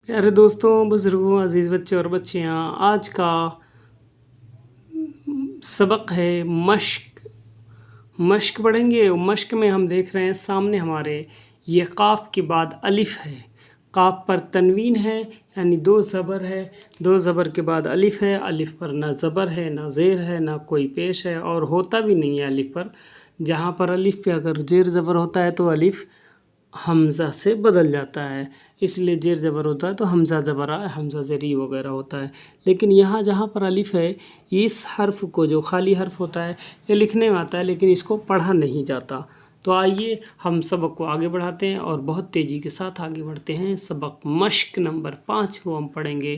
پیارے دوستوں، بزرگوں، عزیز بچے اور بچیاں، آج کا سبق ہے مشق۔ مشق پڑھیں گے۔ مشق میں ہم دیکھ رہے ہیں سامنے ہمارے یہ قاف کے بعد الف ہے، قاف پر تنوین ہے یعنی دو زبر ہے، دو زبر کے بعد الف ہے، الف پر نہ زبر ہے نہ زیر ہے نہ کوئی پیش ہے اور ہوتا بھی نہیں ہے الف پر۔ جہاں پر الف پہ اگر زیر زبر ہوتا ہے تو الف حمزہ سے بدل جاتا ہے، اس لیے زیر زبر ہوتا ہے تو حمزہ زبر حمزہ زری وغیرہ ہوتا ہے۔ لیکن یہاں جہاں پر الف ہے، اس حرف کو جو خالی حرف ہوتا ہے یہ لکھنے میں آتا ہے لیکن اس کو پڑھا نہیں جاتا۔ تو آئیے ہم سبق کو آگے بڑھاتے ہیں اور بہت تیزی کے ساتھ آگے بڑھتے ہیں۔ سبق مشق نمبر 5 کو ہم پڑھیں گے۔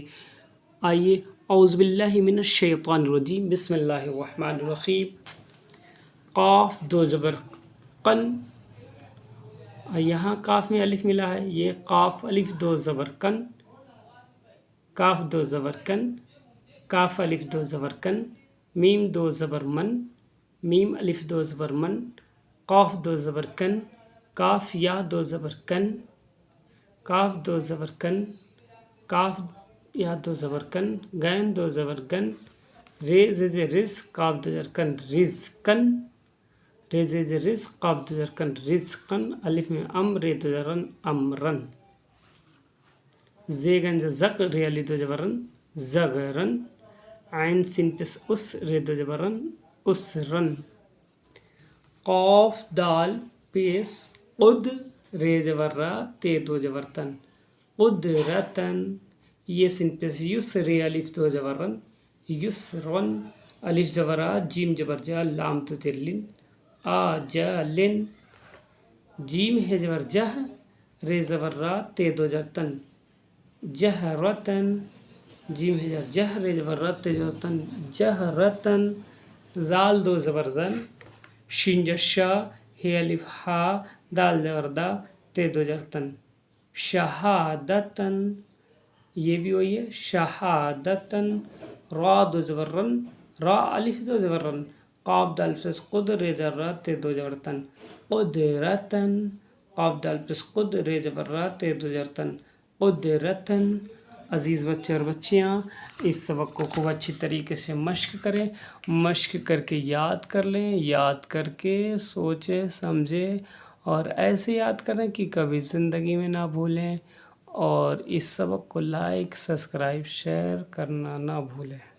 آئیے، اعوذ باللہ من الشیطان الرجیم، بسم اللہ الرحمن الرحیم۔ قاف دو زبر قن، یہاں کاف میں الف ملا ہے، یہ قاف الف دو زبر کن، کاف دو زبر کن، کاف الف دو زبر کن، میم دو زبر من، میم الف دو زبر من، قاف دو زبر کن، کاف یا دو زبر کن، کاف دو زبر کن، کاف یا دو زبر کن، غین دو زبر گن، ر ز رز، کاف دو زبر کن رز کن، ریز رزق، قاف دو زبر کن رزقن، الف میں ر دو زبرن امرن، زیگن زق، ر الف دو زبرن زغرن، عین سین پس اس، ر دو زبرن اسرن، قاف دال پیس قد، ر زبر را، ت دو زبر تن قدرتن، یہ سین پس یس، ر الف دو زبرن یسرن، الف زبر آ، جیم زبر جا، لام تو زر لن آجلن، جیم ہے زبر جہ، ر زبر را، ت دو زبر تن جہرتن، جیم ہے زبر جہ، ر زبر را، ت دو زبر تن جہرتن، زال دو زبر زن، شین شا، ہے الف ہا، دال زبر دا، ت دو زبر تن شہادتن، یہ بھی وہی ہے شہادتن، را دو زبر رن، را الف دو زبر رن، قاف دال پس قد، ر زبر را، ت دو زبر تن قدرتن، قاف دال پس قد، ر زبر را، ت دو زبر تن قدرتن۔ عزیز بچے اور بچیاں، اس سبق کو خوب اچھی طریقے سے مشق کریں، مشق کر کے یاد کر لیں، یاد کر کے سوچیں سمجھیں اور ایسے یاد کریں کہ کبھی زندگی میں نہ بھولیں، اور اس سبق کو لائک، سبسکرائب، شیئر کرنا نہ بھولیں۔